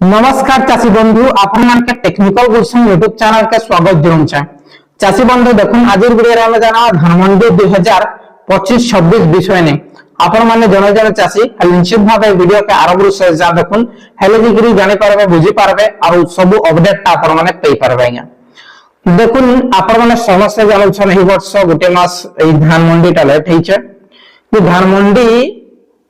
नमस्कार चाषी बंधु आपण मानके टेक्निकल गुलशन यूट्यूब चैनल के स्वागत जनाऊँ। चाषी बंधु देखुन आज वीडियो रे हमें जाना धानमंडी 2025-26 विषय ने आपण माने जन जन चाषी निश्चित भाव वीडियो के आरंभ से जा देखुन हेले डिग्री जानि पारबे बुझी पारबे और सब अपडेट आपण माने पई पारबे। देखुन आपण माने समस्या जानछन एही वर्ष गोटे मास ए धानमंडी टा लेट हेचे। ये धानमंडी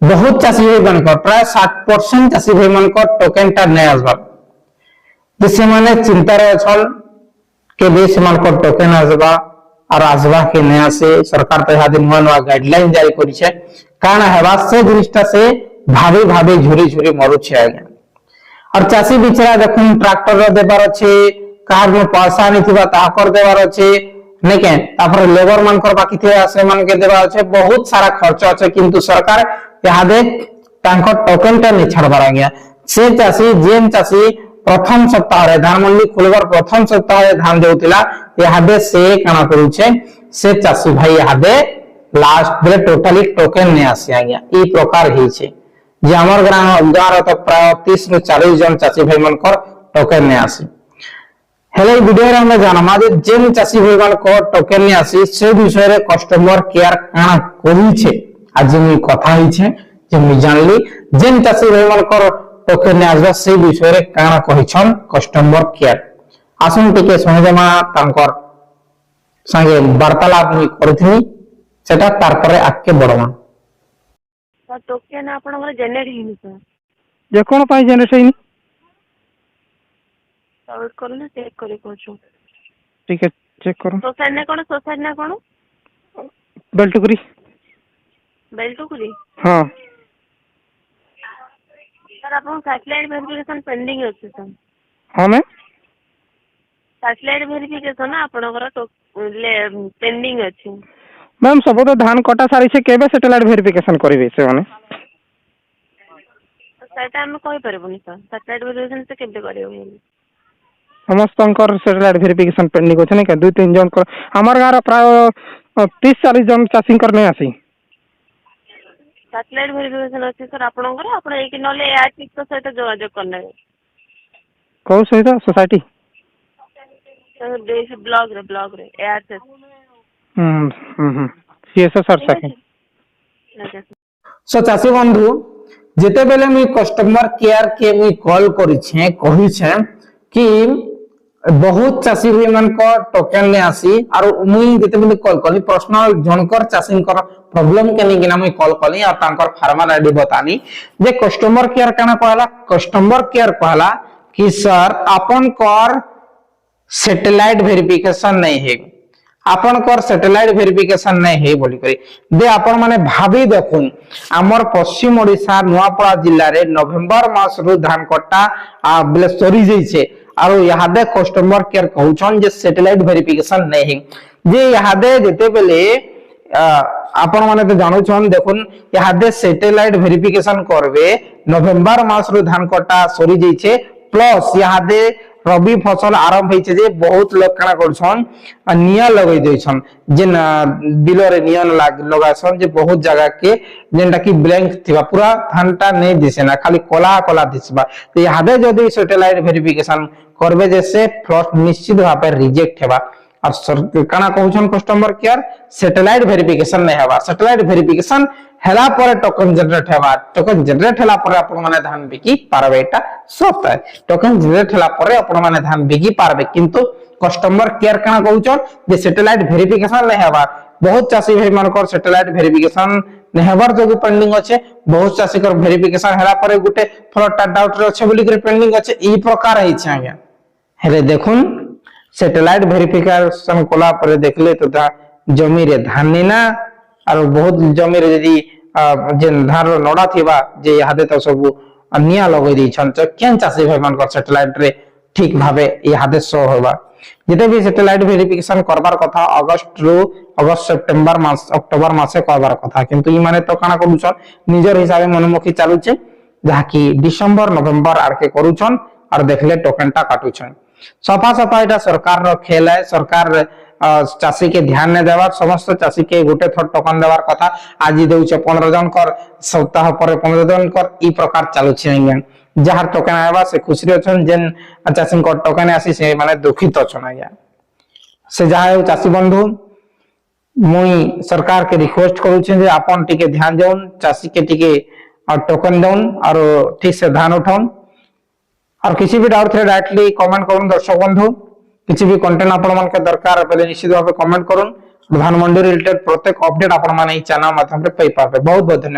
बहुत चाषी भाई मानकर प्राय 60% चाषी भाई मानकर टोकन टा नहीं आसबार से माने चिंता रे अछल के बे से मानकर टोकन आसबा और आसबा के नहीं आसे। सरकार तो यहाँ दिन नुआ गाइडलाइन जारी करी छे कारण हेबा से दृष्टा से भाभी भाभी झुरी झुरी मरु छे आगे। और चाषी बिचरा देखुन ट्रैक्टर रो देबार अछि कार में पैसा नहीं थिबा ता कर देबार अछि नहीं के तापर लेबर मानकर बाकी थिबा से मान के देबार अछि बहुत सारा खर्च अछि किंतु सरकार यादे तांको टोकन टा नहीं छाड़बार आज्ञा। से चाषी जेन चाषी प्रथम सप्ताह रे धान मंडी खुलबार प्रथम सप्ताह रे धान देउतिला यादे से काना करू छे से चाषी भाई यादे लास्ट बेले टोटली टोकन नहीं आसी आज्ञा। ई प्रकार ही छे जे हमर ग्राम गार तो प्राय 30 नु 40 जन चाषी भाई मानकर टोकन नहीं आसी। हेले वीडियो रे हम जानमा जे जेन चाषी भाई मानकर टोकन नहीं आसी से विषय रे कस्टमर केयर काना करू छे आज मी कथा ही छे जे मी जानली जेन चाषी भाई मानकर टोकन नहीं आसबा से विषय रे काना कहिछन कस्टमर केयर आसुन टिके सुनजमा तांकर संगे वार्तालाप मी करथि सेटा तार परे आके बडमा सर टोकन आपनकर जनरेट हिनी सर जे कोन पाई जनरेट हिनी वेट करू ना चेक करी कोछु ठीक है चेक करो सोसाइटी ना कोन बेल्टुकुरी बेल्टुकुरी हां सर आपन सैटेलाइट वेरिफिकेशन पेंडिंग अछि सर। हां मैं सैटेलाइट वेरिफिकेशन आपनकर पेंडिंग अछि मैम सब तो धान कटा सारी से केबे सैटेलाइट वेरिफिकेशन करिवे से माने सेटा हम कहि परबोनी सर सैटेलाइट वेरिफिकेशन से केबे करियो समस्त सैटेलाइट वेरिफिकेशन पेंडिंग अछि नै के 2-3 जन को हमर गार प्राय 30-40 जन चाषी कर नै आसी सैटेलाइट वेरिफिकेशन अछि सर आपनकर आपन एक नले एआरटी तो सेटा जोगाजोग करना को सहित सोसाइटी सर देश ब्लॉग रे एआरटी सीएसओ सर सके सो चाषी बंधु जेते बेले मी कस्टमर केयर के मी कॉल करि छे कहि छे कि बहुत चाषी भाई मन को टोकन ने आसी और मुई जेते बेले कॉल कली पर्सनल जनकर चाषी कर प्रॉब्लम के नहीं कि ना मुई कॉल कली और तांकर फार्मर आईडी बतानी जे कस्टमर केयर काना कहला कस्टमर केयर कहला कि सर आपन कर सैटेलाइट वेरिफिकेशन नहीं है आपन कर सैटेलाइट वेरिफिकेशन नहीं है बोली करी दे आपन माने भाभी देखुन हमर पश्चिम ओडिसा नुआपड़ा जिल्ला रे नवंबर मास रु धान कटा आ बेले सरी जई छे और यहाँ दे कस्टमर केयर कहउछन जे सैटेलाइट वेरिफिकेशन नहीं है जे यहाँ दे जेते बेले आपण माने तो जानू छन देखुन यहाँ दे सैटेलाइट वेरिफिकेशन करबे नवंबर मास रु धान कटा सरी जई छे प्लस यहाँ दे रबी फसल आरंभ होइछे जे बहुत लोग काना करछन निया लगै दैछन जे बिलो रे निया लगाछन जे बहुत जगह के जेंटा कि ब्लैंक थिबा पूरा धानटा नै दिसेना खाली कोला कोला दिसबा तो यादे जदी सैटेलाइट वेरिफिकेशन करबे जे से फ्लॉट निश्चित भाबे रिजेक्ट हेबा और काना कहउछन कस्टमर केयर सैटेलाइट वेरिफिकेशन नै हेबा सैटेलाइट वेरिफिकेशन हेला पर टोकन जनरेट हेबा टोकन जनरेट हेला पर आपण माने धान बिकी पारबे एटा सत है टोकन जनरेट हेला पर आपण माने धान बिकी पारबे किंतु कस्टमर केयर काना कहउछन जे सैटेलाइट वेरिफिकेशन नै हेबा बहुत चाषी भाई मानकर सैटेलाइट वेरिफिकेशन नै हेबार जो पेंडिंग अछि बहुत चाषी कर वेरिफिकेशन हेला पर गुटे फ्लॉट डाउट रे अछि बोली कर पेंडिंग अछि ई प्रकार है छै आज्ञा। हेले देखुन सैटेलाइट वेरिफिकेशन कोला पर देखले तो जमी रे धान ना और बहुत जमी रे जदी जे धान रो नडा थिबा जे यादे तो सब निया लगै दै छन त केन चाषी भाई मान कर सैटेलाइट रे ठीक भाबे यादे शो होबा जेते भी सैटेलाइट वेरिफिकेशन करबार कथा अगस्त सेप्टेम्बर मास अक्टोबर मासे करबार कथा किंतु ई माने तो काना करूछन निजर हिसाबे मनमुखी चालू छे जहा कि दिसंबर नवंबर आर के करूछन और देखले टोकनटा काटुछन सफा सफा एटा सरकार रो खेल है सरकार चाषी के ध्यान ने देवार समस्त चाषी के गोटे थर टोकन देवार कथा आज देउचे 15 जन कर सप्ताह पर 15 जन कर ई प्रकार चालू छै जहार टोकन आवा से खुशी अछन जेन चाषी को टोकन आसी से माने दुखित अछन आज्ञा से जहा हो चाषी बंधु मुई सरकार के रिक्वेस्ट करूछे जे आपन टिके ध्यान देउन चाषी के टिके टोकन देउन और ठीक से धान उठाउन और किसी भी डाउट थे डायरेक्टली कमेंट करूँ दर्शक बंधु किसी भी कंटेंट आपण मन के दरकार पहले निश्चित भाव कमेंट करूँ धान मंडी रिलेटेड प्रत्येक अपडेट आपण माने चैनल माध्यम रे पाई पाबे बहुत बहुत धन्यवाद।